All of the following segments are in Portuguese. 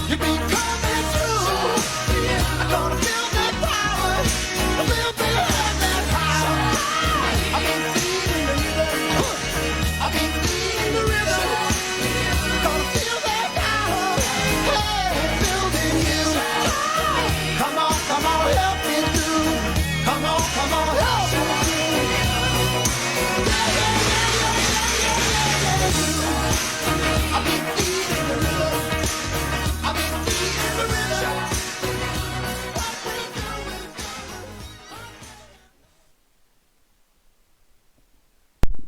You be coming through. I'm gonna feel that power. A little bit of that power. I've been feeling the rhythm. I've been feeling the rhythm. Gonna feel that power. Hey, building you. Come on, help me through. Come on, help me through. I've been feeling the rhythm. I've been feeling the rhythm. What we doing?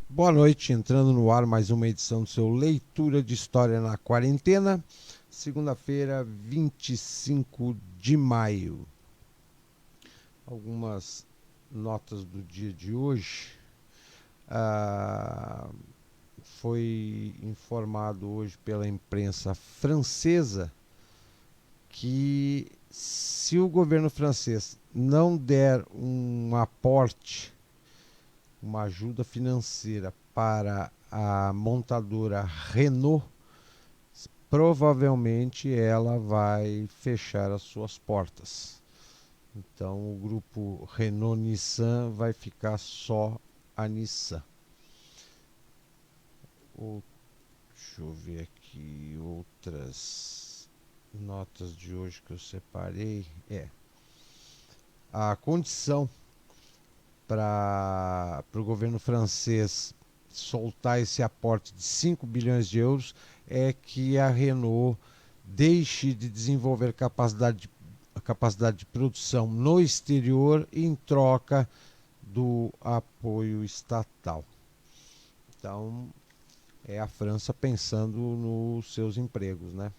Boa noite, entrando no ar mais uma edição do seu Leitura de História na Quarentena, segunda-feira, 25 de maio. Algumas notas do dia de hoje. Foi informado hoje pela imprensa francesa que se o governo francês não der um aporte, uma ajuda financeira para a montadora Renault, provavelmente ela vai fechar as suas portas. Então o grupo Renault-Nissan vai ficar só a Nissan. Deixa eu ver aqui outras notas de hoje que eu separei. A condição para o governo francês soltar esse aporte de 5 bilhões de euros é que a Renault deixe de desenvolver capacidade de produção no exterior em troca do apoio estatal. Então, é a França pensando nos seus empregos, né?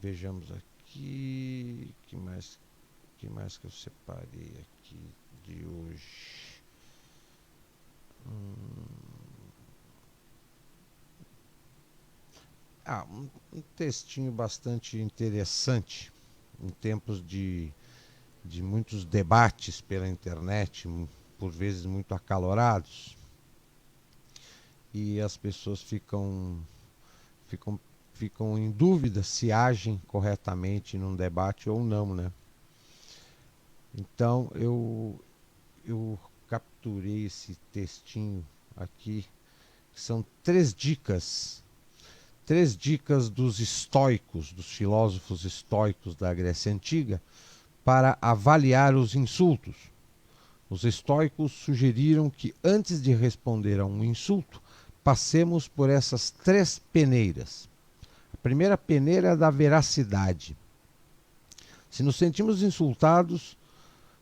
Vejamos aqui, que mais que eu separei aqui de hoje. Um textinho bastante interessante em tempos de muitos debates pela internet, por vezes muito acalorados, e as pessoas ficam em dúvida se agem corretamente num debate ou não, né? Então eu capturei esse textinho aqui, que são 3 dicas dos estoicos, dos filósofos estoicos da Grécia Antiga, para avaliar os insultos. Os estoicos sugeriram que antes de responder a um insulto, passemos por essas 3 peneiras. A primeira peneira é da veracidade. Se nos sentimos insultados,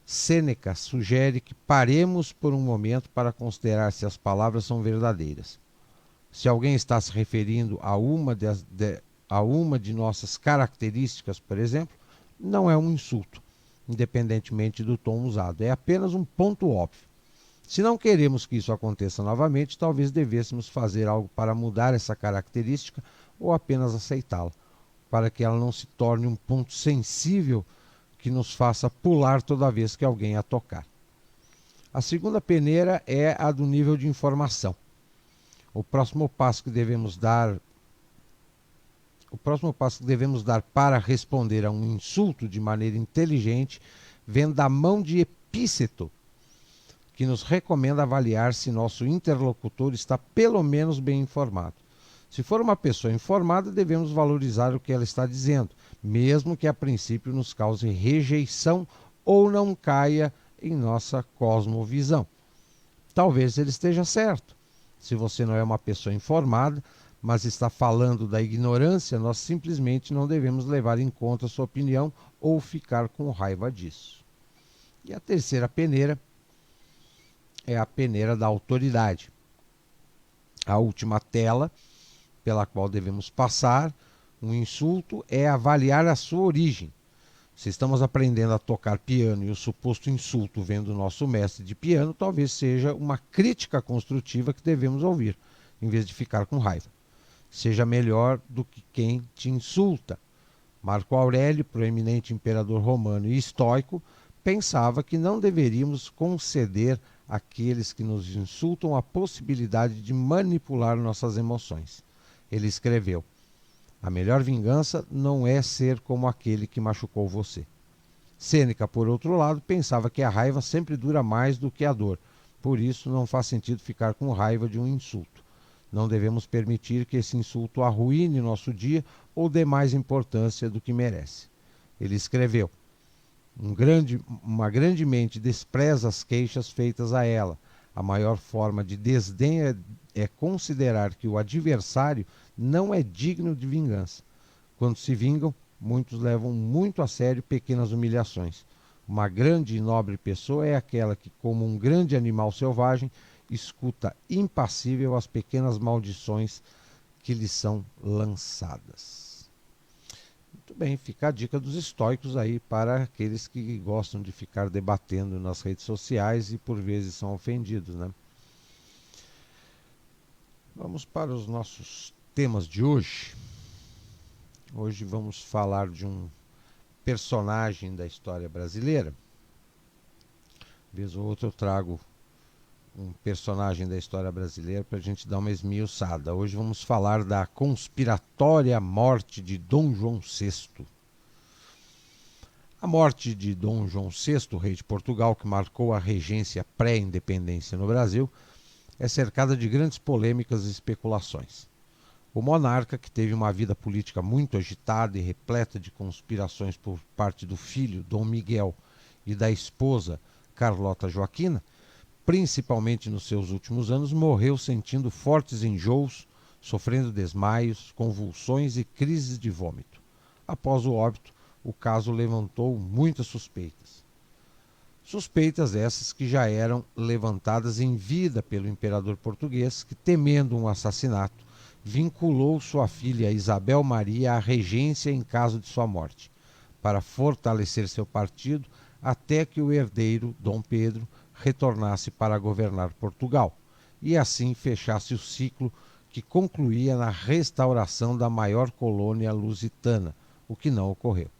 Sêneca sugere que paremos por um momento para considerar se as palavras são verdadeiras. Se alguém está se referindo a uma de nossas características, por exemplo, não é um insulto, independentemente do tom usado. É apenas um ponto óbvio. Se não queremos que isso aconteça novamente, talvez devêssemos fazer algo para mudar essa característica ou apenas aceitá-la, para que ela não se torne um ponto sensível que nos faça pular toda vez que alguém a tocar. A segunda peneira é a do nível de informação. O próximo passo que devemos dar para responder a um insulto de maneira inteligente vem da mão de Epíceto, que nos recomenda avaliar se nosso interlocutor está pelo menos bem informado. Se for uma pessoa informada, devemos valorizar o que ela está dizendo, mesmo que a princípio nos cause rejeição ou não caia em nossa cosmovisão. Talvez ele esteja certo. Se você não é uma pessoa informada, mas está falando da ignorância, nós simplesmente não devemos levar em conta sua opinião ou ficar com raiva disso. E a terceira peneira é a peneira da autoridade. A última tela pela qual devemos passar um insulto é avaliar a sua origem. Se estamos aprendendo a tocar piano e o suposto insulto vem do nosso mestre de piano, talvez seja uma crítica construtiva que devemos ouvir, em vez de ficar com raiva. Seja melhor do que quem te insulta. Marco Aurélio, proeminente imperador romano e estoico, pensava que não deveríamos conceder aqueles que nos insultam a possibilidade de manipular nossas emoções. Ele escreveu: a melhor vingança não é ser como aquele que machucou você. Sêneca, por outro lado, pensava que a raiva sempre dura mais do que a dor. Por isso, não faz sentido ficar com raiva de um insulto. Não devemos permitir que esse insulto arruine nosso dia ou dê mais importância do que merece. Ele escreveu: uma grande mente despreza as queixas feitas a ela. A maior forma de desdém é considerar que o adversário não é digno de vingança. Quando se vingam, muitos levam muito a sério pequenas humilhações. Uma grande e nobre pessoa é aquela que, como um grande animal selvagem, escuta impassível as pequenas maldições que lhe são lançadas. Muito bem, fica a dica dos estoicos aí para aqueles que gostam de ficar debatendo nas redes sociais e por vezes são ofendidos, né? Vamos para os nossos temas de hoje. Hoje vamos falar de um personagem da história brasileira. Vez ou outra eu trago um personagem da história brasileira para a gente dar uma esmiuçada. Hoje vamos falar da conspiratória morte de Dom João VI. A morte de Dom João VI, rei de Portugal, que marcou a regência pré-independência no Brasil, é cercada de grandes polêmicas e especulações. O monarca, que teve uma vida política muito agitada e repleta de conspirações por parte do filho, Dom Miguel, e da esposa, Carlota Joaquina, principalmente nos seus últimos anos, morreu sentindo fortes enjoos, sofrendo desmaios, convulsões e crises de vômito. Após o óbito, o caso levantou muitas suspeitas. Suspeitas essas que já eram levantadas em vida pelo imperador português, que, temendo um assassinato, vinculou sua filha Isabel Maria à regência em caso de sua morte, para fortalecer seu partido até que o herdeiro, Dom Pedro, retornasse para governar Portugal, e assim fechasse o ciclo que concluía na restauração da maior colônia lusitana, o que não ocorreu.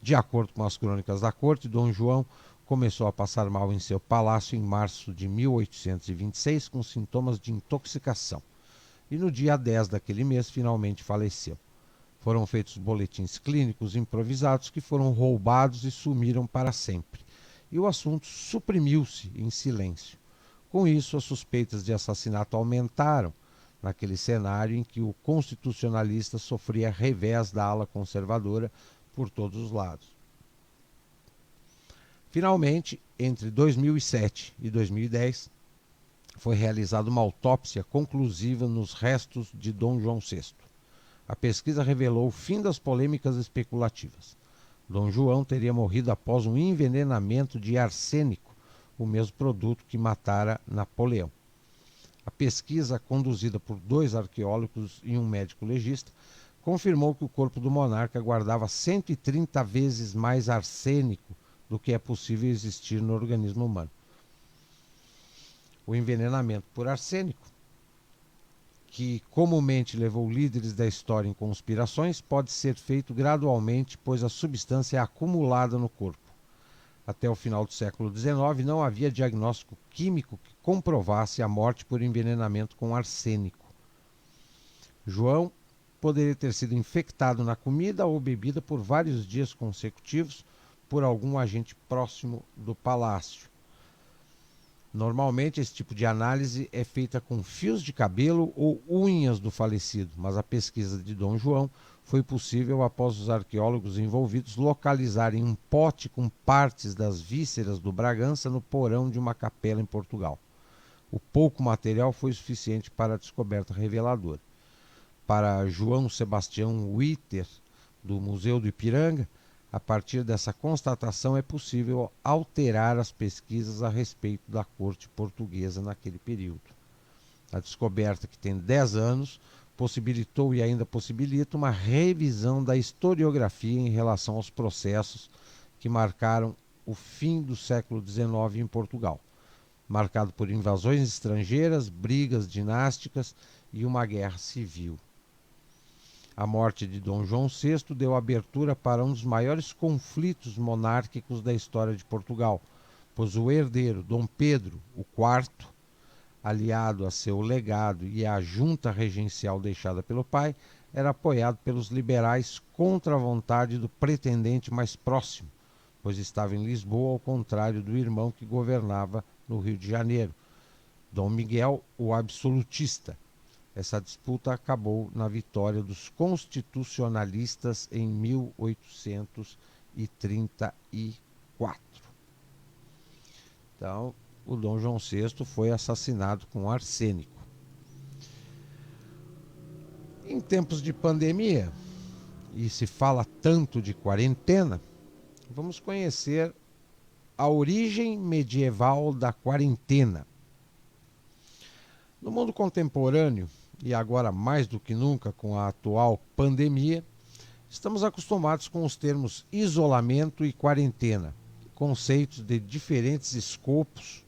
De acordo com as crônicas da corte, Dom João começou a passar mal em seu palácio em março de 1826 com sintomas de intoxicação, e no dia 10 daquele mês finalmente faleceu. Foram feitos boletins clínicos improvisados que foram roubados e sumiram para sempre, e o assunto suprimiu-se em silêncio. Com isso, as suspeitas de assassinato aumentaram, naquele cenário em que o constitucionalista sofria revés da ala conservadora por todos os lados. Finalmente, entre 2007 e 2010, foi realizada uma autópsia conclusiva nos restos de Dom João VI. A pesquisa revelou o fim das polêmicas especulativas. Dom João teria morrido após um envenenamento de arsênico, o mesmo produto que matara Napoleão. A pesquisa, conduzida por 2 arqueólogos e um médico legista, confirmou que o corpo do monarca guardava 130 vezes mais arsênico do que é possível existir no organismo humano. O envenenamento por arsênico, que comumente levou líderes da história em conspirações, pode ser feito gradualmente, pois a substância é acumulada no corpo. Até o final do século XIX, não havia diagnóstico químico que comprovasse a morte por envenenamento com arsênico. João poderia ter sido infectado na comida ou bebida por vários dias consecutivos por algum agente próximo do palácio. Normalmente, esse tipo de análise é feita com fios de cabelo ou unhas do falecido, mas a pesquisa de Dom João foi possível após os arqueólogos envolvidos localizarem um pote com partes das vísceras do Bragança no porão de uma capela em Portugal. O pouco material foi suficiente para a descoberta reveladora. Para João Sebastião Witter, do Museu do Ipiranga, a partir dessa constatação é possível alterar as pesquisas a respeito da corte portuguesa naquele período. A descoberta, que tem 10 anos, possibilitou e ainda possibilita uma revisão da historiografia em relação aos processos que marcaram o fim do século XIX em Portugal, marcado por invasões estrangeiras, brigas dinásticas e uma guerra civil. A morte de Dom João VI deu abertura para um dos maiores conflitos monárquicos da história de Portugal, pois o herdeiro, Dom Pedro IV, aliado a seu legado e à junta regencial deixada pelo pai, era apoiado pelos liberais contra a vontade do pretendente mais próximo, pois estava em Lisboa, ao contrário do irmão que governava no Rio de Janeiro, Dom Miguel, o absolutista. Essa disputa acabou na vitória dos constitucionalistas em 1834. Então, o Dom João VI foi assassinado com arsênico. Em tempos de pandemia, e se fala tanto de quarentena, vamos conhecer a origem medieval da quarentena. No mundo contemporâneo, e agora mais do que nunca com a atual pandemia, estamos acostumados com os termos isolamento e quarentena, conceitos de diferentes escopos.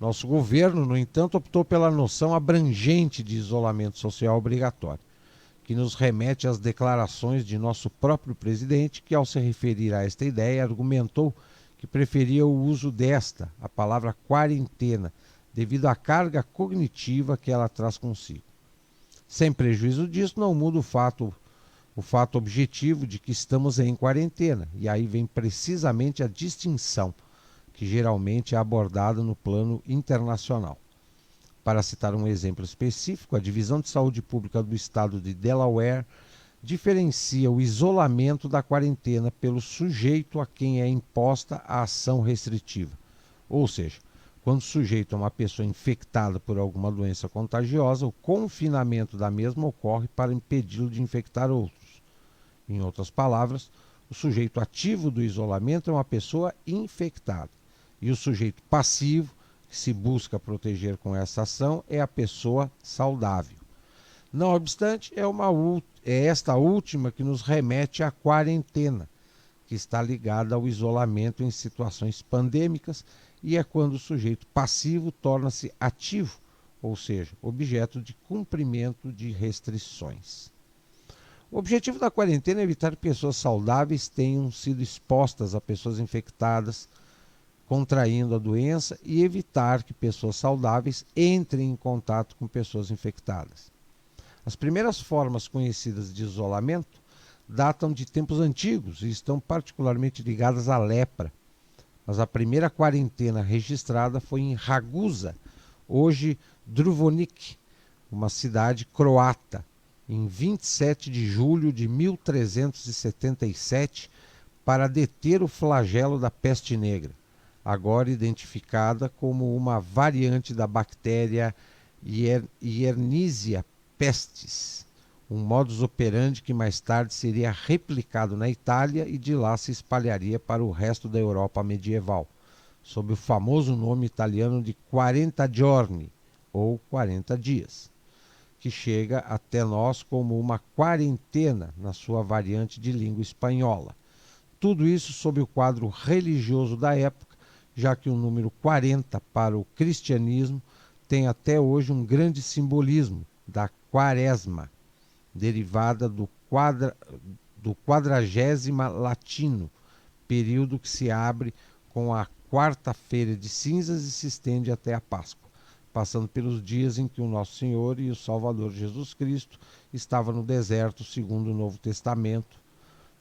Nosso governo, no entanto, optou pela noção abrangente de isolamento social obrigatório, que nos remete às declarações de nosso próprio presidente, que, ao se referir a esta ideia, argumentou que preferia o uso desta, a palavra quarentena, devido à carga cognitiva que ela traz consigo. Sem prejuízo disso, não muda o fato objetivo de que estamos em quarentena, e aí vem precisamente a distinção, que geralmente é abordada no plano internacional. Para citar um exemplo específico, a Divisão de Saúde Pública do Estado de Delaware diferencia o isolamento da quarentena pelo sujeito a quem é imposta a ação restritiva, ou seja, quando o sujeito é uma pessoa infectada por alguma doença contagiosa, o confinamento da mesma ocorre para impedi-lo de infectar outros. Em outras palavras, o sujeito ativo do isolamento é uma pessoa infectada, e o sujeito passivo, que se busca proteger com essa ação, é a pessoa saudável. Não obstante, é esta última que nos remete à quarentena, que está ligada ao isolamento em situações pandêmicas, e é quando o sujeito passivo torna-se ativo, ou seja, objeto de cumprimento de restrições. O objetivo da quarentena é evitar que pessoas saudáveis tenham sido expostas a pessoas infectadas, contraindo a doença, e evitar que pessoas saudáveis entrem em contato com pessoas infectadas. As primeiras formas conhecidas de isolamento datam de tempos antigos e estão particularmente ligadas à lepra. Mas a primeira quarentena registrada foi em Ragusa, hoje Dubrovnik, uma cidade croata, em 27 de julho de 1377, para deter o flagelo da peste negra, agora identificada como uma variante da bactéria Yersinia pestis, um modus operandi que mais tarde seria replicado na Itália e de lá se espalharia para o resto da Europa medieval, sob o famoso nome italiano de 40 giorni, ou 40 dias, que chega até nós como uma quarentena na sua variante de língua espanhola. Tudo isso sob o quadro religioso da época, já que o número 40 para o cristianismo tem até hoje um grande simbolismo da quaresma, derivada do quadragésima latino, período que se abre com a quarta-feira de cinzas e se estende até a Páscoa, passando pelos dias em que o Nosso Senhor e o Salvador Jesus Cristo estavam no deserto, segundo o Novo Testamento,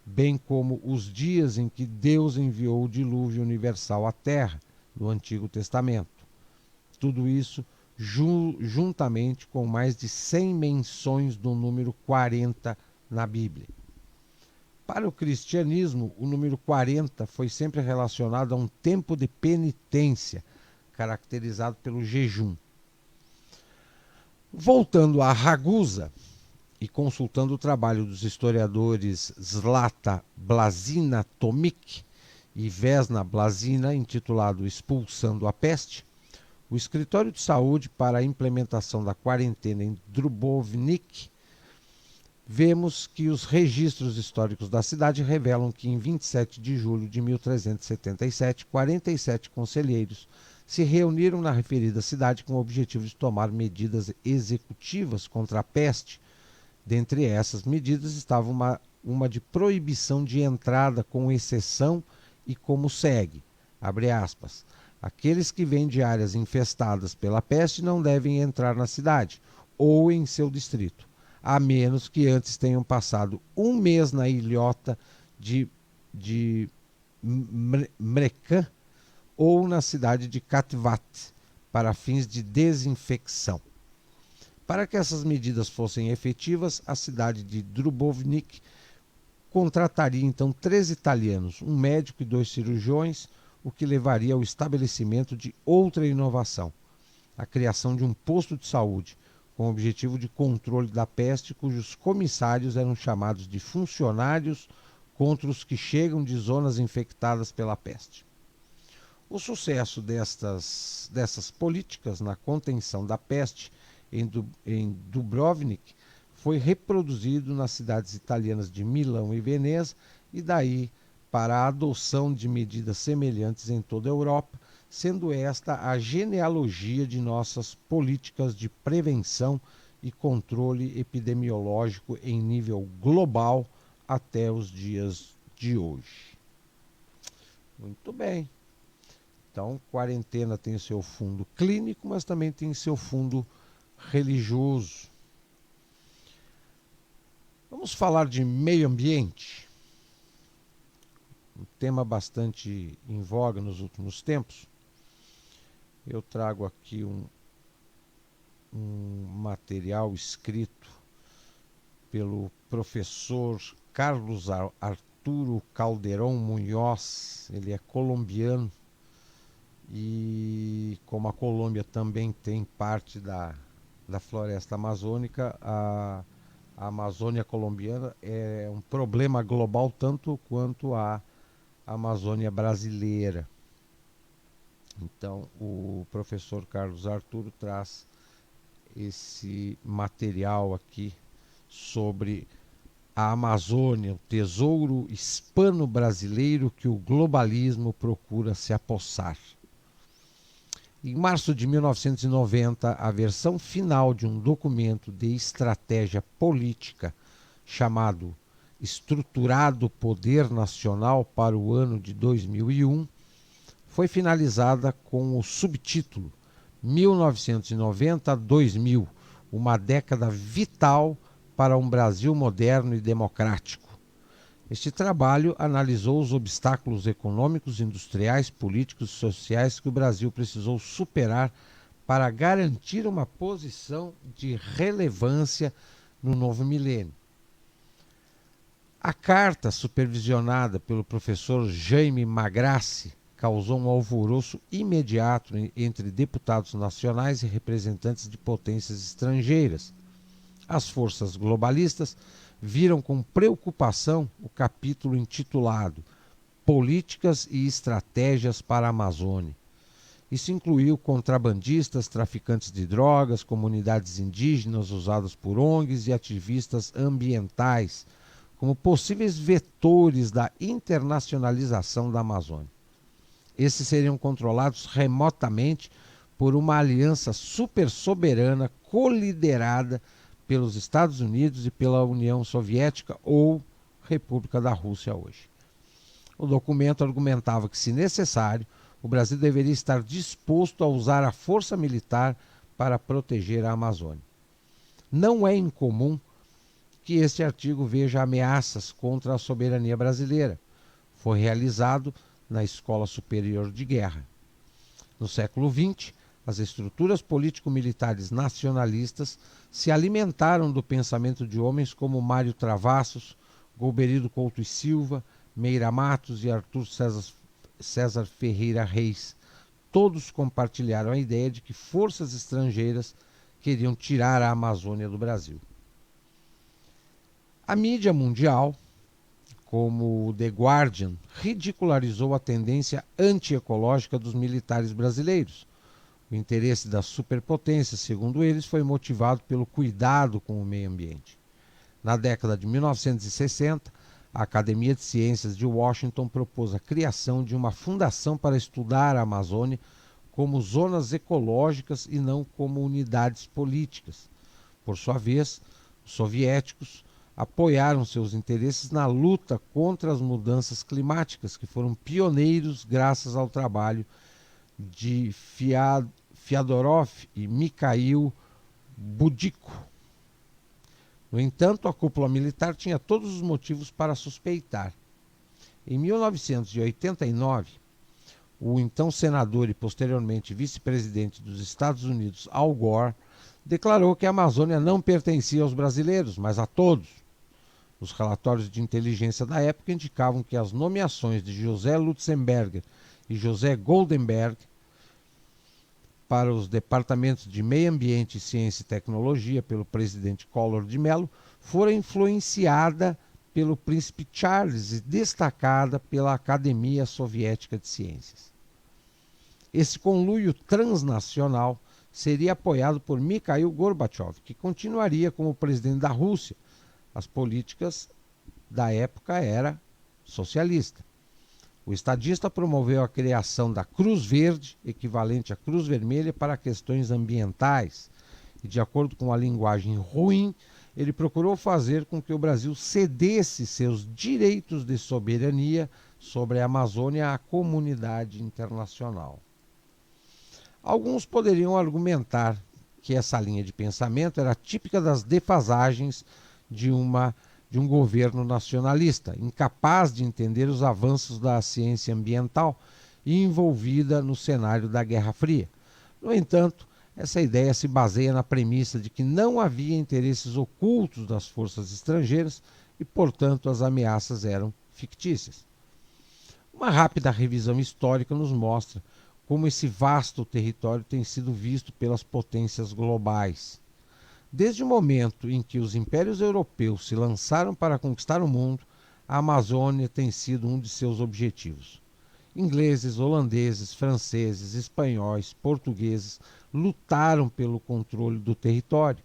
bem como os dias em que Deus enviou o dilúvio universal à Terra, no Antigo Testamento. Tudo isso juntamente com mais de 100 menções do número 40 na Bíblia. Para o cristianismo, o número 40 foi sempre relacionado a um tempo de penitência, caracterizado pelo jejum. Voltando a Ragusa e consultando o trabalho dos historiadores Zlata Blazina Tomic e Vesna Blazina, intitulado Expulsando a Peste, o Escritório de Saúde para a Implementação da Quarentena em Dubrovnik, vemos que os registros históricos da cidade revelam que em 27 de julho de 1377, 47 conselheiros se reuniram na referida cidade com o objetivo de tomar medidas executivas contra a peste. Dentre essas medidas estava uma de proibição de entrada com exceção e como segue: Abre aspas. Aqueles que vêm de áreas infestadas pela peste não devem entrar na cidade ou em seu distrito, a menos que antes tenham passado um mês na ilhota de Mrecan ou na cidade de Katvat, para fins de desinfecção. Para que essas medidas fossem efetivas, a cidade de Dubrovnik contrataria então 3 italianos, um médico e 2 cirurgiões, o que levaria ao estabelecimento de outra inovação, a criação de um posto de saúde, com o objetivo de controle da peste, cujos comissários eram chamados de funcionários contra os que chegam de zonas infectadas pela peste. O sucesso dessas políticas na contenção da peste em Dubrovnik foi reproduzido nas cidades italianas de Milão e Veneza, e daí para a adoção de medidas semelhantes em toda a Europa, sendo esta a genealogia de nossas políticas de prevenção e controle epidemiológico em nível global até os dias de hoje. Muito bem. Então, quarentena tem seu fundo clínico, mas também tem seu fundo religioso. Vamos falar de meio ambiente, um tema bastante em voga nos últimos tempos. Eu trago aqui um material escrito pelo professor Carlos Arturo Calderón Muñoz. Ele é colombiano e, como a Colômbia também tem parte da floresta amazônica, a Amazônia colombiana é um problema global tanto quanto a Amazônia brasileira. Então, o professor Carlos Arturo traz esse material aqui sobre a Amazônia, o tesouro hispano-brasileiro que o globalismo procura se apossar. Em março de 1990, a versão final de um documento de estratégia política chamado Estruturado Poder Nacional para o ano de 2001 foi finalizada com o subtítulo 1990 a 2000, uma década vital para um Brasil moderno e democrático. Este trabalho analisou os obstáculos econômicos, industriais, políticos e sociais que o Brasil precisou superar para garantir uma posição de relevância no novo milênio. A carta, supervisionada pelo professor Jaime Magrassi, causou um alvoroço imediato entre deputados nacionais e representantes de potências estrangeiras. As forças globalistas viram com preocupação o capítulo intitulado Políticas e Estratégias para a Amazônia. Isso incluiu contrabandistas, traficantes de drogas, comunidades indígenas usadas por ONGs e ativistas ambientais, como possíveis vetores da internacionalização da Amazônia. Esses seriam controlados remotamente por uma aliança supersoberana coliderada pelos Estados Unidos e pela União Soviética ou República da Rússia hoje. O documento argumentava que, se necessário, o Brasil deveria estar disposto a usar a força militar para proteger a Amazônia. Não é incomum que este artigo veja ameaças contra a soberania brasileira. Foi realizado na Escola Superior de Guerra. No século XX, as estruturas político-militares nacionalistas se alimentaram do pensamento de homens como Mário Travassos, Golbery Couto e Silva, Meira Matos e Arthur César Ferreira Reis. Todos compartilharam a ideia de que forças estrangeiras queriam tirar a Amazônia do Brasil. A mídia mundial, como o The Guardian, ridicularizou a tendência antiecológica dos militares brasileiros. O interesse das superpotências, segundo eles, foi motivado pelo cuidado com o meio ambiente. Na década de 1960, a Academia de Ciências de Washington propôs a criação de uma fundação para estudar a Amazônia como zonas ecológicas e não como unidades políticas. Por sua vez, os soviéticos apoiaram seus interesses na luta contra as mudanças climáticas, que foram pioneiros graças ao trabalho de Fyodorov e Mikhail Budicko. No entanto, a cúpula militar tinha todos os motivos para suspeitar. Em 1989, o então senador e posteriormente vice-presidente dos Estados Unidos, Al Gore, declarou que a Amazônia não pertencia aos brasileiros, mas a todos. Os relatórios de inteligência da época indicavam que as nomeações de José Lutzenberger e José Goldenberg para os departamentos de Meio Ambiente, Ciência e Tecnologia pelo presidente Collor de Mello foram influenciadas pelo príncipe Charles e destacada pela Academia Soviética de Ciências. Esse conluio transnacional seria apoiado por Mikhail Gorbachev, que continuaria como presidente da Rússia. As políticas da época eram socialistas. O estadista promoveu a criação da Cruz Verde, equivalente à Cruz Vermelha, para questões ambientais. E, de acordo com a linguagem ruim, ele procurou fazer com que o Brasil cedesse seus direitos de soberania sobre a Amazônia à comunidade internacional. Alguns poderiam argumentar que essa linha de pensamento era típica das defasagens de um governo nacionalista, incapaz de entender os avanços da ciência ambiental e envolvida no cenário da Guerra Fria. No entanto, essa ideia se baseia na premissa de que não havia interesses ocultos das forças estrangeiras e, portanto, as ameaças eram fictícias. Uma rápida revisão histórica nos mostra como esse vasto território tem sido visto pelas potências globais. Desde o momento em que os impérios europeus se lançaram para conquistar o mundo, a Amazônia tem sido um de seus objetivos. Ingleses, holandeses, franceses, espanhóis, portugueses lutaram pelo controle do território,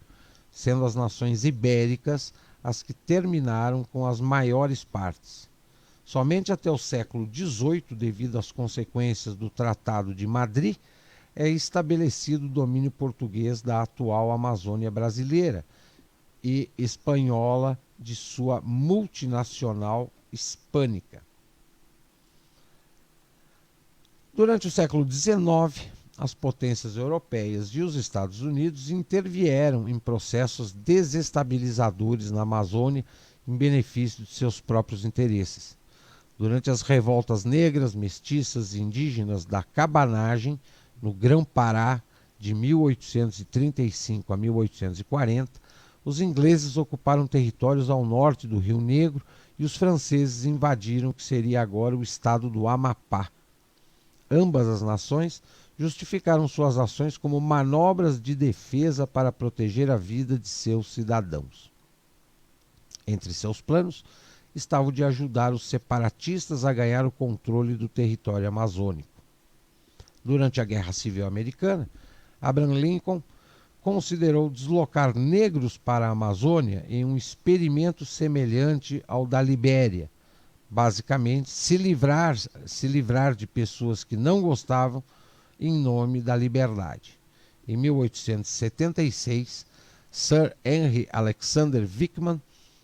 sendo as nações ibéricas as que terminaram com as maiores partes. Somente até o século XVIII, devido às consequências do Tratado de Madrid, é estabelecido o domínio português da atual Amazônia brasileira e espanhola de sua multinacional hispânica. Durante o século XIX, as potências europeias e os Estados Unidos intervieram em processos desestabilizadores na Amazônia em benefício de seus próprios interesses. Durante as revoltas negras, mestiças e indígenas da cabanagem, no Grão-Pará, de 1835 a 1840, os ingleses ocuparam territórios ao norte do Rio Negro e os franceses invadiram o que seria agora o estado do Amapá. Ambas as nações justificaram suas ações como manobras de defesa para proteger a vida de seus cidadãos. Entre seus planos estava o de ajudar os separatistas a ganhar o controle do território amazônico. Durante a Guerra Civil Americana, Abraham Lincoln considerou deslocar negros para a Amazônia em um experimento semelhante ao da Libéria, basicamente se livrar de pessoas que não gostavam em nome da liberdade. Em 1876, Sir Henry Alexander Wickman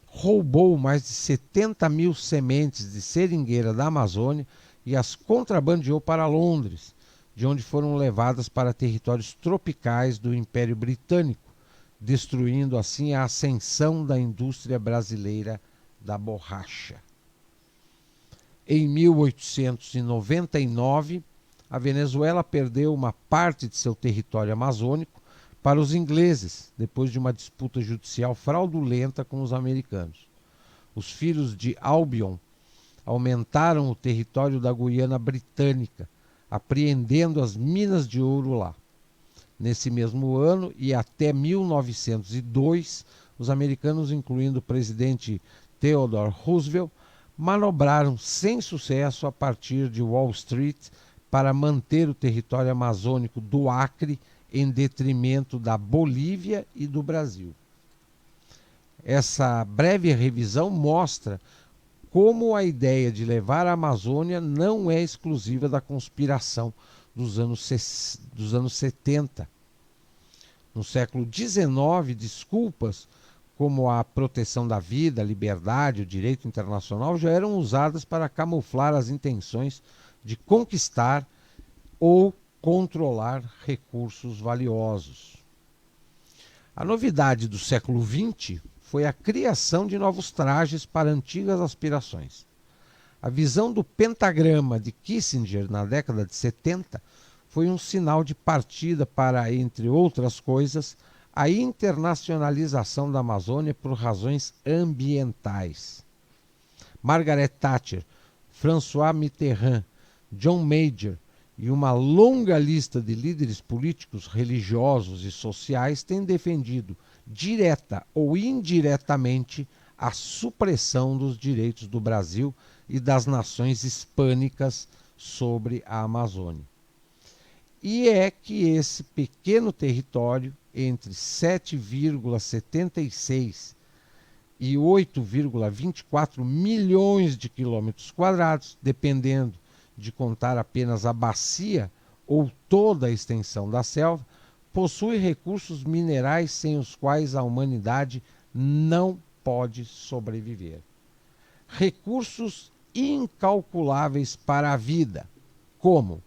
roubou mais de 70 mil sementes de seringueira da Amazônia e as contrabandeou para Londres, de onde foram levadas para territórios tropicais do Império Britânico, destruindo assim a ascensão da indústria brasileira da borracha. Em 1899, a Venezuela perdeu uma parte de seu território amazônico para os ingleses, depois de uma disputa judicial fraudulenta com os americanos. Os filhos de Albion aumentaram o território da Guiana Britânica, apreendendo as minas de ouro lá. Nesse mesmo ano e até 1902, os americanos, incluindo o presidente Theodore Roosevelt, manobraram sem sucesso a partir de Wall Street para manter o território amazônico do Acre em detrimento da Bolívia e do Brasil. Essa breve revisão mostra como a ideia de levar a Amazônia não é exclusiva da conspiração dos anos 70. No século XIX, desculpas como a proteção da vida, a liberdade, o direito internacional, já eram usadas para camuflar as intenções de conquistar ou controlar recursos valiosos. A novidade do século XX foi a criação de novos trajes para antigas aspirações. A visão do pentagrama de Kissinger na década de 70 foi um sinal de partida para, entre outras coisas, a internacionalização da Amazônia por razões ambientais. Margaret Thatcher, François Mitterrand, John Major e uma longa lista de líderes políticos, religiosos e sociais têm defendido, direta ou indiretamente, a supressão dos direitos do Brasil e das nações hispânicas sobre a Amazônia. E é que esse pequeno território, entre 7,76 e 8,24 milhões de quilômetros quadrados, dependendo de contar apenas a bacia ou toda a extensão da selva, possui recursos minerais sem os quais a humanidade não pode sobreviver. Recursos incalculáveis para a vida, como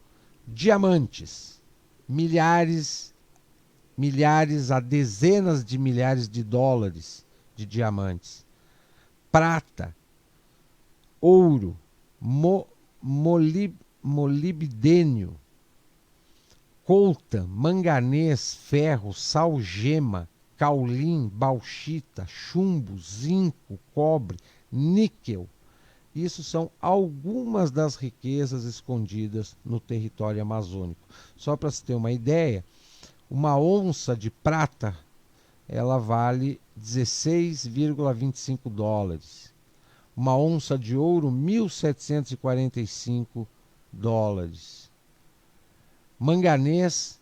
diamantes, milhares a dezenas de milhares de dólares de diamantes, prata, ouro, molibdênio, coltan, manganês, ferro, salgema, caulim, bauxita, chumbo, zinco, cobre, níquel. Isso são algumas das riquezas escondidas no território amazônico. Só para se ter uma ideia, uma onça de prata ela vale 16,25 dólares. Uma onça de ouro, 1.745 dólares. Manganês,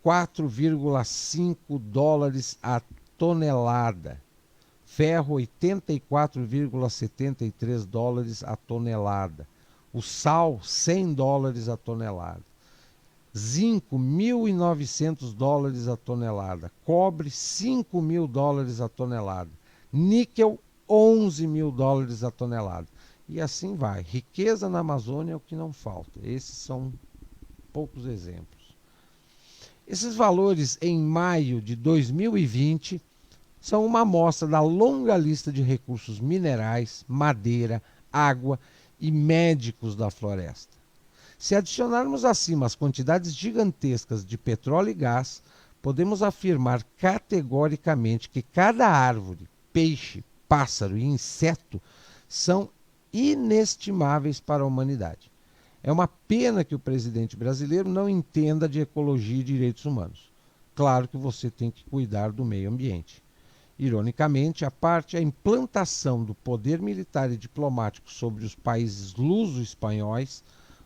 4,5 dólares a tonelada. Ferro, 84,73 dólares a tonelada. O sal, 100 dólares a tonelada. Zinco, 1.900 dólares a tonelada. Cobre, 5.000 dólares a tonelada. Níquel, 11.000 dólares a tonelada. E assim vai. Riqueza na Amazônia é o que não falta. Esses são poucos exemplos. Esses valores em maio de 2020 são uma amostra da longa lista de recursos minerais, madeira, água e médicos da floresta. Se adicionarmos acima as quantidades gigantescas de petróleo e gás, podemos afirmar categoricamente que cada árvore, peixe, pássaro e inseto são inestimáveis para a humanidade. É uma pena que o presidente brasileiro não entenda de ecologia e direitos humanos. Claro que você tem que cuidar do meio ambiente. Ironicamente, a implantação do poder militar e diplomático sobre os países luso-espanhóis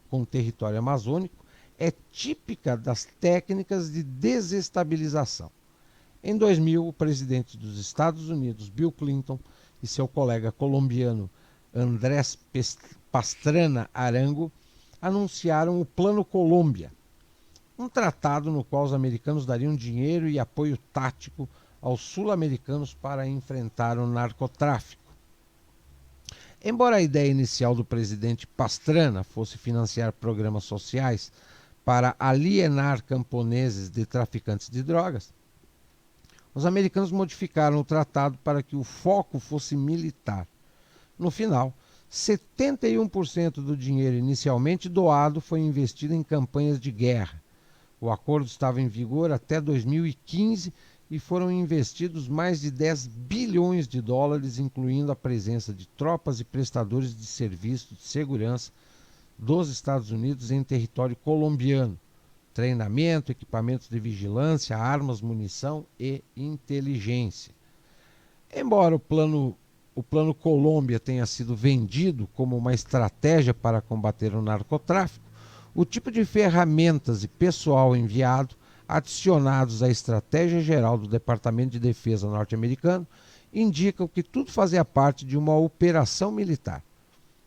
com território amazônico é típica das técnicas de desestabilização. Em 2000, o presidente dos Estados Unidos, Bill Clinton, e seu colega colombiano Andrés Pastrana Arango anunciaram o Plano Colômbia, um tratado no qual os americanos dariam dinheiro e apoio tático aos sul-americanos para enfrentar o narcotráfico. Embora a ideia inicial do presidente Pastrana fosse financiar programas sociais para alienar camponeses de traficantes de drogas, os americanos modificaram o tratado para que o foco fosse militar. No final, 71% do dinheiro inicialmente doado foi investido em campanhas de guerra. O acordo estava em vigor até 2015 e foram investidos mais de 10 bilhões de dólares, incluindo a presença de tropas e prestadores de serviços de segurança dos Estados Unidos em território colombiano, treinamento, equipamentos de vigilância, armas, munição e inteligência. Embora o plano Colômbia tenha sido vendido como uma estratégia para combater o narcotráfico, o tipo de ferramentas e pessoal enviado, adicionados à estratégia geral do Departamento de Defesa norte-americano, indicam que tudo fazia parte de uma operação militar.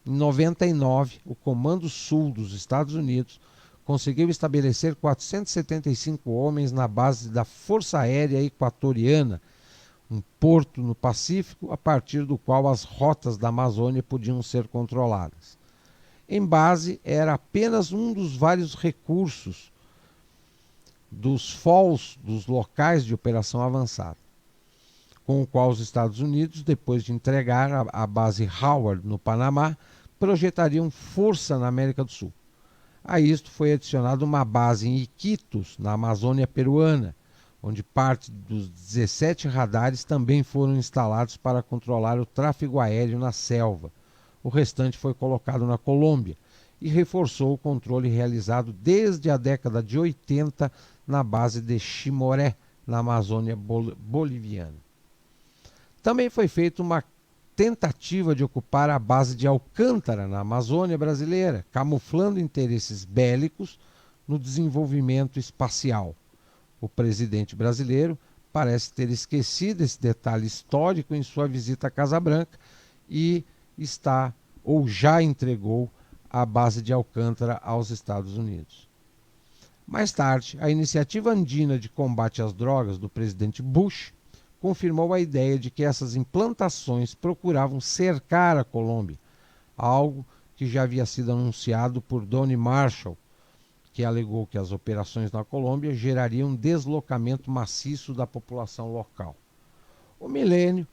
Em 99, o Comando Sul dos Estados Unidos conseguiu estabelecer 475 homens na base da Força Aérea Equatoriana, um porto no Pacífico, a partir do qual as rotas da Amazônia podiam ser controladas. Em base, era apenas um dos vários recursos dos FOLs, dos locais de operação avançada, com o qual os Estados Unidos, depois de entregar a base Howard no Panamá, projetariam força na América do Sul. A isto foi adicionada uma base em Iquitos, na Amazônia peruana, onde parte dos 17 radares também foram instalados para controlar o tráfego aéreo na selva. O restante foi colocado na Colômbia e reforçou o controle realizado desde a década de 80 na base de Chimoré, na Amazônia boliviana. Também foi feita uma tentativa de ocupar a base de Alcântara, na Amazônia brasileira, camuflando interesses bélicos no desenvolvimento espacial. O presidente brasileiro parece ter esquecido esse detalhe histórico em sua visita à Casa Branca e está ou já entregou a base de Alcântara aos Estados Unidos. Mais tarde, a iniciativa andina de combate às drogas do presidente Bush confirmou a ideia de que essas implantações procuravam cercar a Colômbia, algo que já havia sido anunciado por Donnie Marshall, que alegou que as operações na Colômbia gerariam deslocamento maciço da população local. O milênio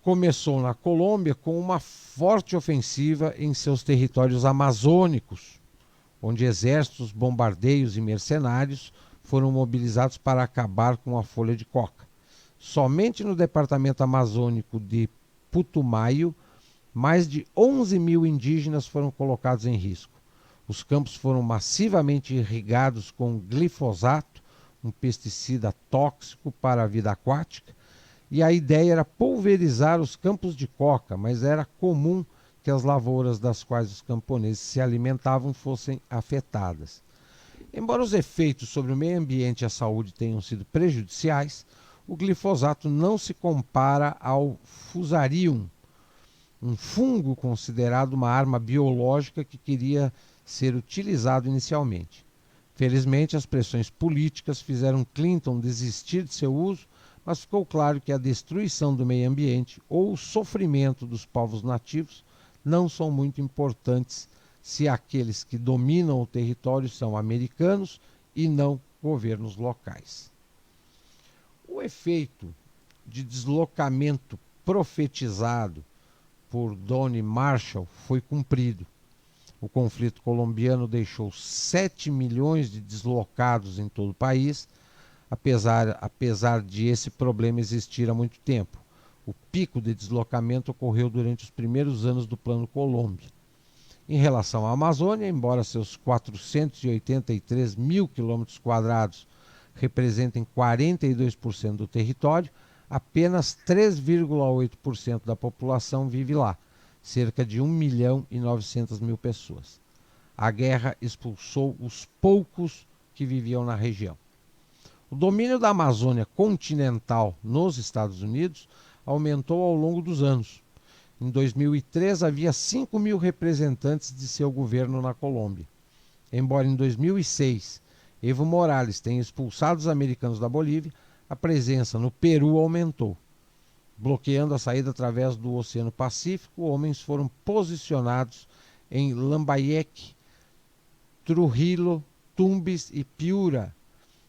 começou na Colômbia com uma forte ofensiva em seus territórios amazônicos, onde exércitos, bombardeios e mercenários foram mobilizados para acabar com a folha de coca. Somente no departamento amazônico de Putumayo, mais de 11 mil indígenas foram colocados em risco. Os campos foram massivamente irrigados com glifosato, um pesticida tóxico para a vida aquática, e a ideia era pulverizar os campos de coca, mas era comum que as lavouras das quais os camponeses se alimentavam fossem afetadas. Embora os efeitos sobre o meio ambiente e a saúde tenham sido prejudiciais, o glifosato não se compara ao fusarium, um fungo considerado uma arma biológica que queria ser utilizado inicialmente. Felizmente, as pressões políticas fizeram Clinton desistir de seu uso, mas ficou claro que a destruição do meio ambiente ou o sofrimento dos povos nativos não são muito importantes se aqueles que dominam o território são americanos e não governos locais. O efeito de deslocamento profetizado por Donnie Marshall foi cumprido. O conflito colombiano deixou 7 milhões de deslocados em todo o país, apesar de esse problema existir há muito tempo. O pico de deslocamento ocorreu durante os primeiros anos do Plano Colômbia. Em relação à Amazônia, embora seus 483 mil quilômetros quadrados representem 42% do território, apenas 3,8% da população vive lá, cerca de 1.900.000 pessoas. A guerra expulsou os poucos que viviam na região. O domínio da Amazônia continental nos Estados Unidos aumentou ao longo dos anos. Em 2003, havia 5 mil representantes de seu governo na Colômbia. Embora em 2006 Evo Morales tenha expulsado os americanos da Bolívia, a presença no Peru aumentou. Bloqueando a saída através do Oceano Pacífico, homens foram posicionados em Lambayeque, Trujillo, Tumbes e Piura.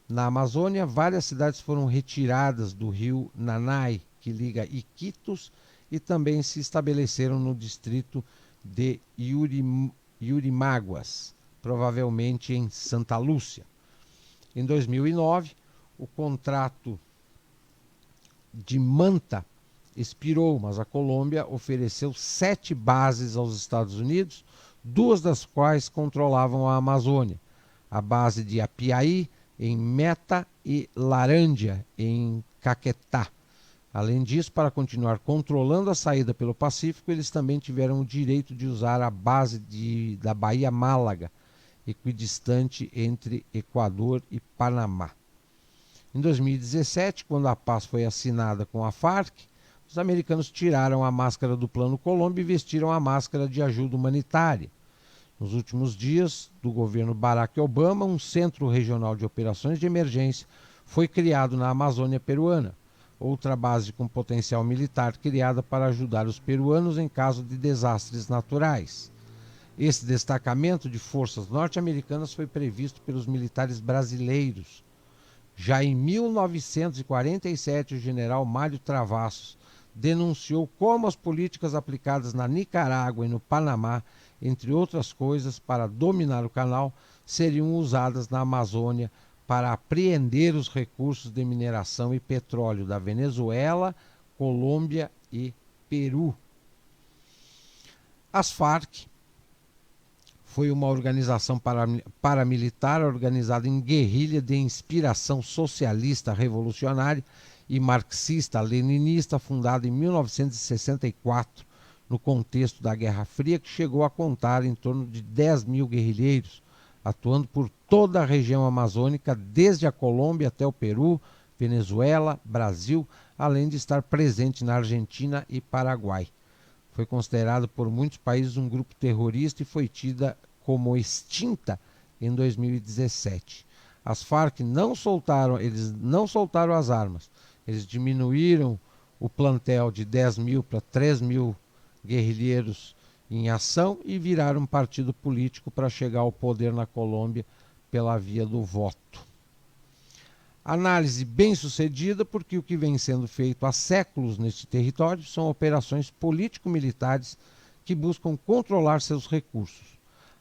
Na Amazônia, várias cidades foram retiradas do rio Nanay, que liga Iquitos, e também se estabeleceram no distrito de Yurimaguas, provavelmente em Santa Lúcia. Em 2009, o contrato de Manta expirou, mas a Colômbia ofereceu 7 bases aos Estados Unidos, 2 das quais controlavam a Amazônia. A base de Apiaí, em Meta, e Larândia, em Caquetá. Além disso, para continuar controlando a saída pelo Pacífico, eles também tiveram o direito de usar a base da Baía Málaga, equidistante entre Equador e Panamá. Em 2017, quando a paz foi assinada com a Farc, os americanos tiraram a máscara do Plano Colômbia e vestiram a máscara de ajuda humanitária. Nos últimos dias do governo Barack Obama, um centro regional de operações de emergência foi criado na Amazônia peruana. outra base com potencial militar criada para ajudar os peruanos em caso de desastres naturais. Esse destacamento de forças norte-americanas foi previsto pelos militares brasileiros. Já em 1947, o general Mário Travassos denunciou como as políticas aplicadas na Nicarágua e no Panamá, entre outras coisas, para dominar o canal, seriam usadas na Amazônia para apreender os recursos de mineração e petróleo da Venezuela, Colômbia e Peru. As Farc foi uma organização paramilitar organizada em guerrilha de inspiração socialista revolucionária e marxista-leninista, fundada em 1964, no contexto da Guerra Fria, que chegou a contar em torno de 10 mil guerrilheiros, atuando por toda a região amazônica, desde a Colômbia até o Peru, Venezuela, Brasil, além de estar presente na Argentina e Paraguai. Foi considerado por muitos países um grupo terrorista e foi tida como extinta em 2017. As Farc eles não soltaram as armas. Eles diminuíram o plantel de 10 mil para 3 mil guerrilheiros em ação e viraram um partido político para chegar ao poder na Colômbia pela via do voto. Análise bem sucedida, porque o que vem sendo feito há séculos neste território são operações político-militares que buscam controlar seus recursos.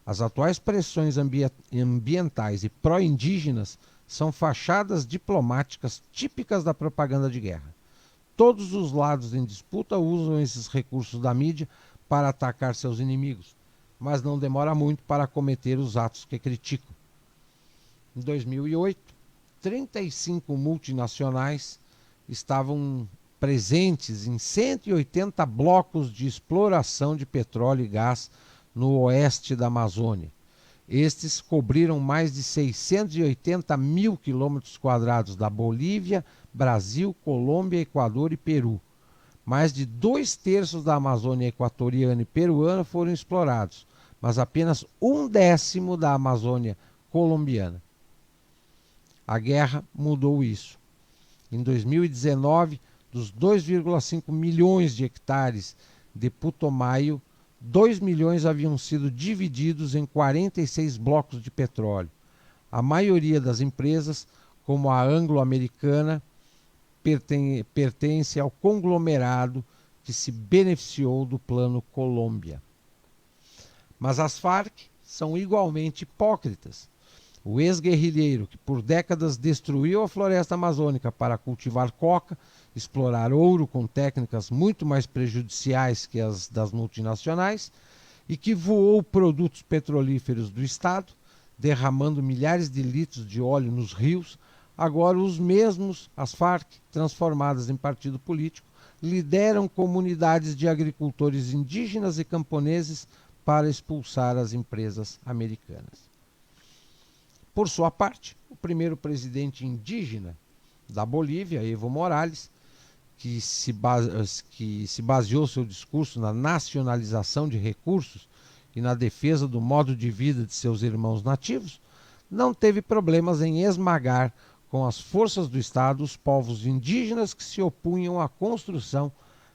As atuais pressões ambientais e pró-indígenas são fachadas diplomáticas típicas da propaganda de guerra. Todos os lados em disputa usam esses recursos da mídia para atacar seus inimigos, mas não demora muito para cometer os atos que criticam. Em 2008, 35 multinacionais estavam presentes em 180 blocos de exploração de petróleo e gás no oeste da Amazônia. Estes cobriram mais de 680 mil quilômetros quadrados da Bolívia, Brasil, Colômbia, Equador e Peru. Mais de 2/3 da Amazônia equatoriana e peruana foram explorados, mas apenas 1/10 da Amazônia colombiana. A guerra mudou isso. Em 2019, dos 2,5 milhões de hectares de Putumayo, 2 milhões haviam sido divididos em 46 blocos de petróleo. A maioria das empresas, como a anglo-americana, pertence ao conglomerado que se beneficiou do Plano Colômbia. Mas as Farc são igualmente hipócritas. O ex-guerrilheiro, que por décadas destruiu a floresta amazônica para cultivar coca, explorar ouro com técnicas muito mais prejudiciais que as das multinacionais, e que voou produtos petrolíferos do Estado, derramando milhares de litros de óleo nos rios, agora os mesmos, as Farc, transformadas em partido político, lideram comunidades de agricultores indígenas e camponeses para expulsar as empresas americanas. Por sua parte, o primeiro presidente indígena da Bolívia, Evo Morales, que se baseou seu discurso na nacionalização de recursos e na defesa do modo de vida de seus irmãos nativos, não teve problemas em esmagar com as forças do Estado os povos indígenas que se opunham à construção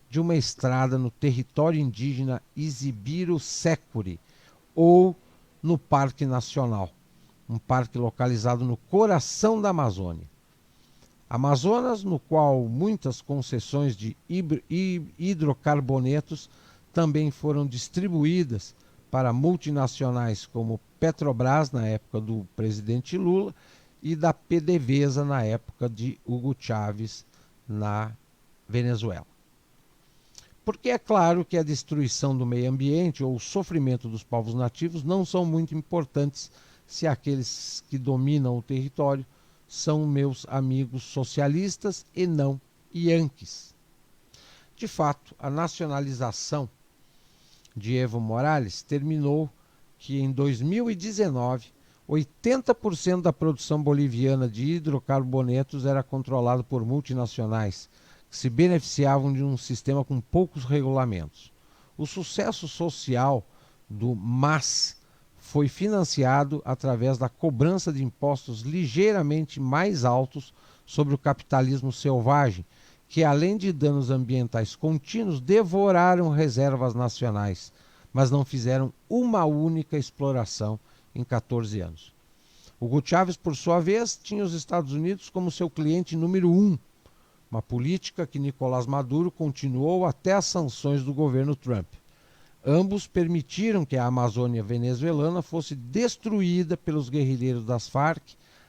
de uma estrada no território indígena Isibiru-Sécuri, ou no Parque Nacional, um parque localizado no coração da Amazônia. Amazonas, no qual muitas concessões de hidrocarbonetos também foram distribuídas para multinacionais como Petrobras, na época do presidente Lula, e da PDVSA, na época de Hugo Chávez, na Venezuela. Porque é claro que a destruição do meio ambiente ou o sofrimento dos povos nativos não são muito importantes se aqueles que dominam o território são meus amigos socialistas e não yanquis. De fato, a nacionalização de Evo Morales terminou que em 2019, 80% da produção boliviana de hidrocarbonetos era controlada por multinacionais, que se beneficiavam de um sistema com poucos regulamentos. O sucesso social do MAS foi financiado através da cobrança de impostos ligeiramente mais altos sobre o capitalismo selvagem, que, além de danos ambientais contínuos, devoraram reservas nacionais, mas não fizeram uma única exploração em 14 anos. Hugo Chávez, por sua vez, tinha os Estados Unidos como seu cliente número 1, uma política que Nicolás Maduro continuou até as sanções do governo Trump. Ambos permitiram que a Amazônia venezuelana fosse destruída pelos guerrilheiros das Farc,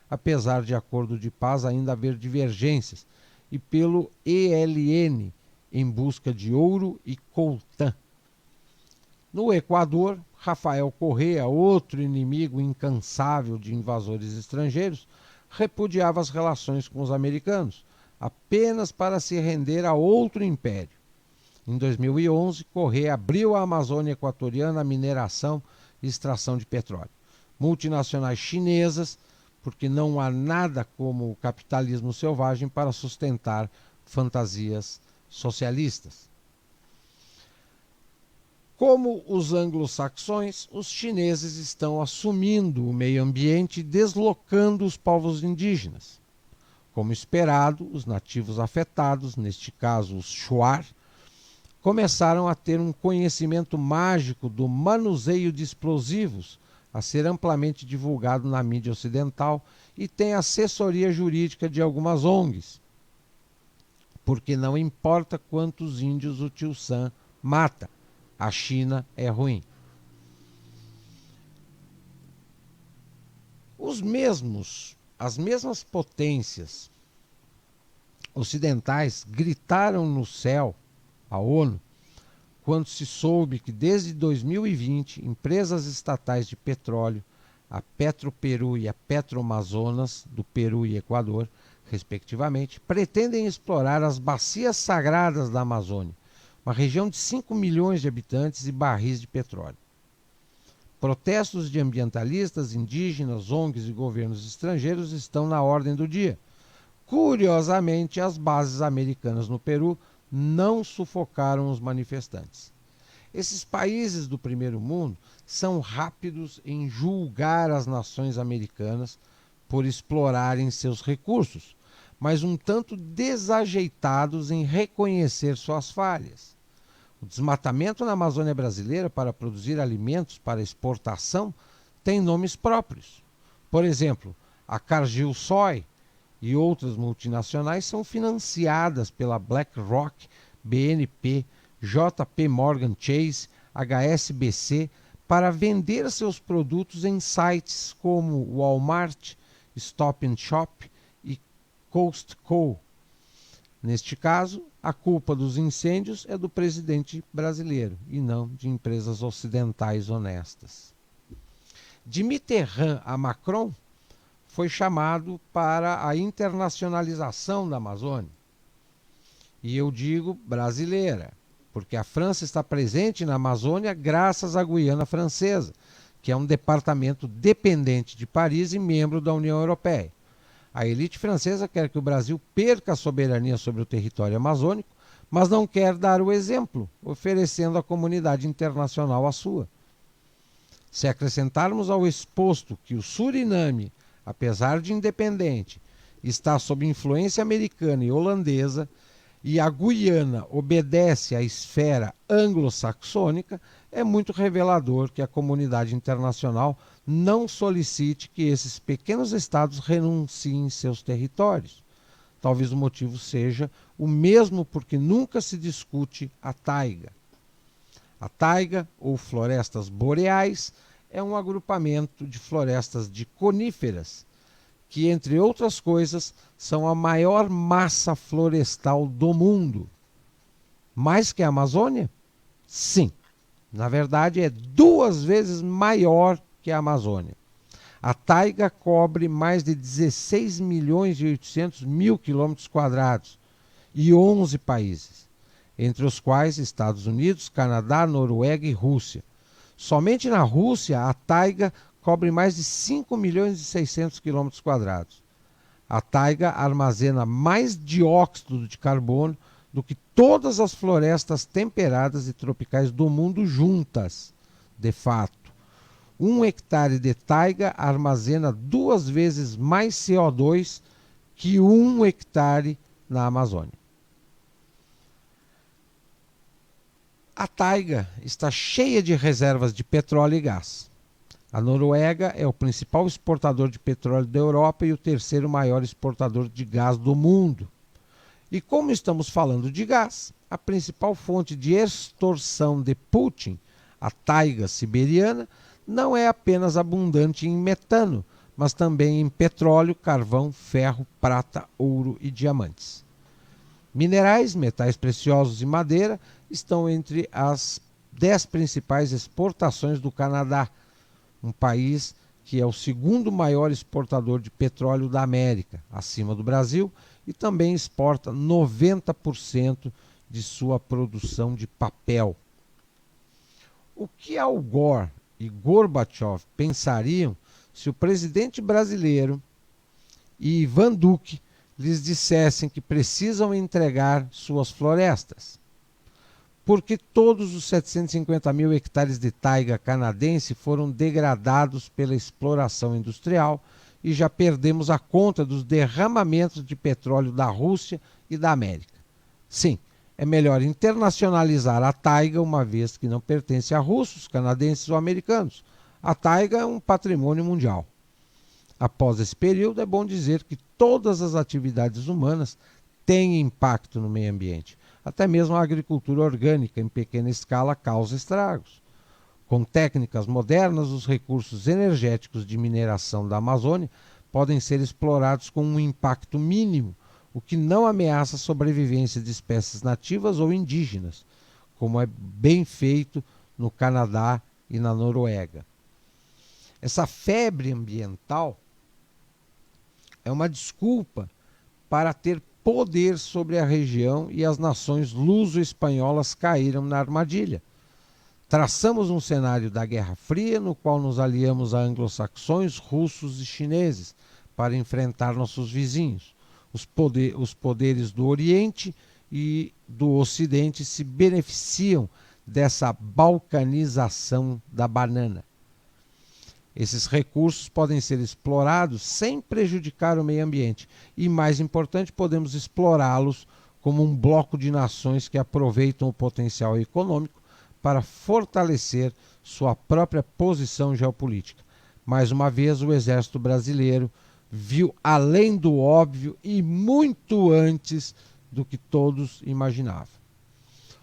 apesar de acordo de paz ainda haver divergências, e pelo ELN, em busca de ouro e coltã. No Equador, Rafael Correa, outro inimigo incansável de invasores estrangeiros, repudiava as relações com os americanos, apenas para se render a outro império. Em 2011, Correa abriu a Amazônia Equatoriana à mineração e extração de petróleo. Multinacionais chinesas, porque não há nada como o capitalismo selvagem para sustentar fantasias socialistas. Como os anglo-saxões, os chineses estão assumindo o meio ambiente e deslocando os povos indígenas. Como esperado, os nativos afetados, neste caso os Shuar, começaram a ter um conhecimento mágico do manuseio de explosivos, a ser amplamente divulgado na mídia ocidental, e tem assessoria jurídica de algumas ONGs, porque não importa quantos índios o tio Sam mata, a China é ruim. As mesmas potências ocidentais gritaram no céu, a ONU, quando se soube que desde 2020 empresas estatais de petróleo, a Petroperu e a Petroamazonas, do Peru e Equador, respectivamente, pretendem explorar as bacias sagradas da Amazônia, uma região de 5 milhões de habitantes e barris de petróleo. Protestos de ambientalistas, indígenas, ONGs e governos estrangeiros estão na ordem do dia. Curiosamente, as bases americanas no Peru não sufocaram os manifestantes. Esses países do primeiro mundo são rápidos em julgar as nações americanas por explorarem seus recursos, mas um tanto desajeitados em reconhecer suas falhas. O desmatamento na Amazônia brasileira para produzir alimentos para exportação tem nomes próprios. Por exemplo, a Cargill Soy e outras multinacionais são financiadas pela BlackRock, BNP, JP Morgan Chase, HSBC, para vender seus produtos em sites como Walmart, Stop and Shop e Costco. Neste caso, a culpa dos incêndios é do presidente brasileiro e não de empresas ocidentais honestas. De Mitterrand a Macron, foi chamado para a internacionalização da Amazônia. E eu digo brasileira, porque a França está presente na Amazônia graças à Guiana Francesa, que é um departamento dependente de Paris e membro da União Europeia. A elite francesa quer que o Brasil perca a soberania sobre o território amazônico, mas não quer dar o exemplo, oferecendo à comunidade internacional a sua. Se acrescentarmos ao exposto que o Suriname, apesar de independente, está sob influência americana e holandesa, e a Guiana obedece à esfera anglo-saxônica, é muito revelador que a comunidade internacional não solicite que esses pequenos estados renunciem seus territórios. Talvez o motivo seja o mesmo porque nunca se discute a taiga. A taiga, ou florestas boreais, é um agrupamento de florestas de coníferas, que, entre outras coisas, são a maior massa florestal do mundo. Mais que a Amazônia? Sim. Na verdade, é 2 vezes maior que a Amazônia. A taiga cobre mais de 16 milhões e 800 mil quilômetros quadrados e 11 países, entre os quais Estados Unidos, Canadá, Noruega e Rússia. Somente na Rússia, a taiga cobre mais de 5 milhões e 600 quilômetros quadrados. A taiga armazena mais dióxido de carbono do que todas as florestas temperadas e tropicais do mundo juntas. De fato, 1 hectare de taiga armazena 2 vezes mais CO2 que 1 hectare na Amazônia. A taiga está cheia de reservas de petróleo e gás. A Noruega é o principal exportador de petróleo da Europa e o terceiro maior exportador de gás do mundo. E como estamos falando de gás, a principal fonte de extorsão de Putin, a taiga siberiana, não é apenas abundante em metano, mas também em petróleo, carvão, ferro, prata, ouro e diamantes. Minerais, metais preciosos e madeira estão entre as 10 principais exportações do Canadá, um país que é o segundo maior exportador de petróleo da América, acima do Brasil, e também exporta 90% de sua produção de papel. O que Al Gore e Gorbachev pensariam se o presidente brasileiro e Ivan Duque lhes dissessem que precisam entregar suas florestas? Porque todos os 750 mil hectares de taiga canadense foram degradados pela exploração industrial e já perdemos a conta dos derramamentos de petróleo da Rússia e da América. Sim, é melhor internacionalizar a taiga, uma vez que não pertence a russos, canadenses ou americanos. A taiga é um patrimônio mundial. Após esse período, é bom dizer que todas as atividades humanas têm impacto no meio ambiente. Até mesmo a agricultura orgânica em pequena escala causa estragos. Com técnicas modernas, os recursos energéticos de mineração da Amazônia podem ser explorados com um impacto mínimo, o que não ameaça a sobrevivência de espécies nativas ou indígenas, como é bem feito no Canadá e na Noruega. Essa febre ambiental é uma desculpa para ter poder sobre a região e as nações luso-espanholas caíram na armadilha. Traçamos um cenário da Guerra Fria no qual nos aliamos a anglo-saxões, russos e chineses para enfrentar nossos vizinhos. Os poderes do Oriente e do Ocidente se beneficiam dessa balcanização da banana. Esses recursos podem ser explorados sem prejudicar o meio ambiente e, mais importante, podemos explorá-los como um bloco de nações que aproveitam o potencial econômico para fortalecer sua própria posição geopolítica. Mais uma vez, o Exército Brasileiro viu além do óbvio e muito antes do que todos imaginavam.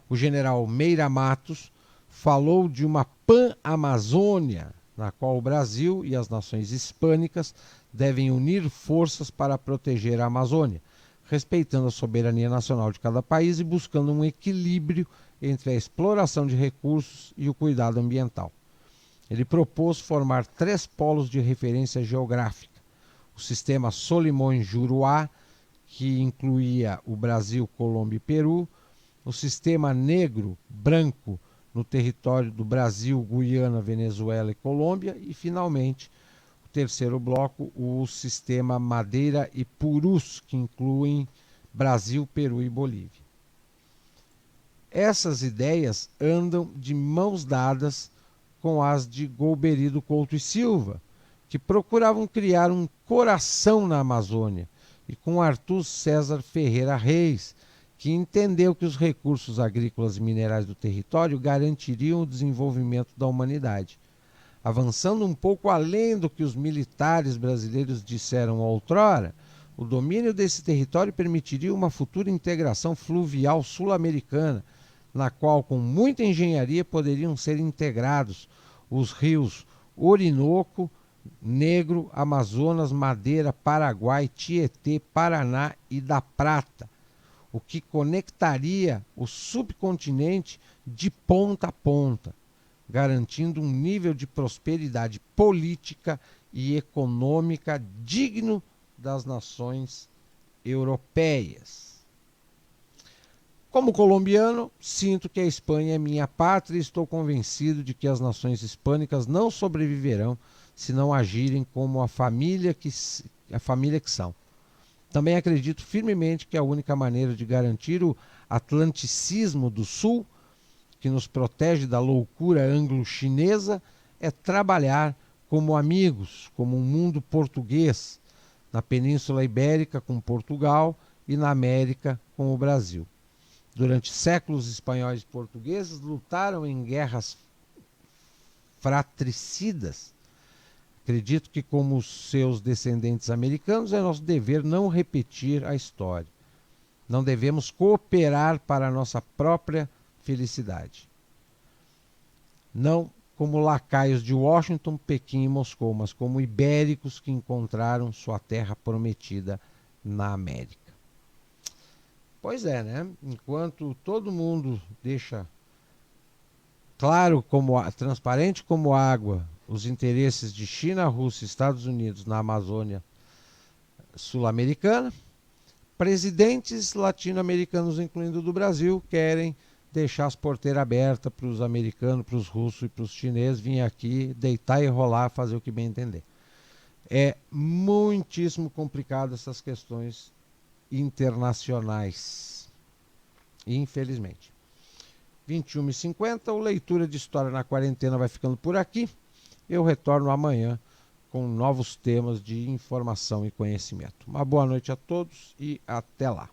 O general Meira Matos falou de uma pan-Amazônia, na qual o Brasil e as nações hispânicas devem unir forças para proteger a Amazônia, respeitando a soberania nacional de cada país e buscando um equilíbrio entre a exploração de recursos e o cuidado ambiental. Ele propôs formar 3 polos de referência geográfica: o sistema Solimões-Juruá, que incluía o Brasil, Colômbia e Peru, o sistema Negro-Branco, no território do Brasil, Guiana, Venezuela e Colômbia, e, finalmente, o terceiro bloco, o sistema Madeira e Purus, que incluem Brasil, Peru e Bolívia. Essas ideias andam de mãos dadas com as de Golbery Couto e Silva, que procuravam criar um coração na Amazônia, e com Arthur César Ferreira Reis, que entendeu que os recursos agrícolas e minerais do território garantiriam o desenvolvimento da humanidade. Avançando um pouco além do que os militares brasileiros disseram outrora, o domínio desse território permitiria uma futura integração fluvial sul-americana, na qual, com muita engenharia, poderiam ser integrados os rios Orinoco, Negro, Amazonas, Madeira, Paraguai, Tietê, Paraná e da Prata, o que conectaria o subcontinente de ponta a ponta, garantindo um nível de prosperidade política e econômica digno das nações europeias. Como colombiano, sinto que a Espanha é minha pátria e estou convencido de que as nações hispânicas não sobreviverão se não agirem como a família que são. Também acredito firmemente que a única maneira de garantir o atlanticismo do Sul, que nos protege da loucura anglo-chinesa, é trabalhar como amigos, como um mundo português, na Península Ibérica com Portugal e na América com o Brasil. Durante séculos, espanhóis e portugueses lutaram em guerras fratricidas. Acredito que, como seus descendentes americanos, é nosso dever não repetir a história. Não devemos cooperar para a nossa própria felicidade. Não como lacaios de Washington, Pequim e Moscou, mas como ibéricos que encontraram sua terra prometida na América. Pois é, né? Enquanto todo mundo deixa claro, transparente como água, os interesses de China, Rússia e Estados Unidos na Amazônia sul-americana, presidentes latino-americanos, incluindo do Brasil, querem deixar as porteiras abertas para os americanos, para os russos e para os chineses virem aqui deitar e rolar, fazer o que bem entender. É muitíssimo complicado essas questões internacionais, infelizmente. 21h50, o Leitura de História na Quarentena vai ficando por aqui. Eu retorno amanhã com novos temas de informação e conhecimento. Uma boa noite a todos e até lá.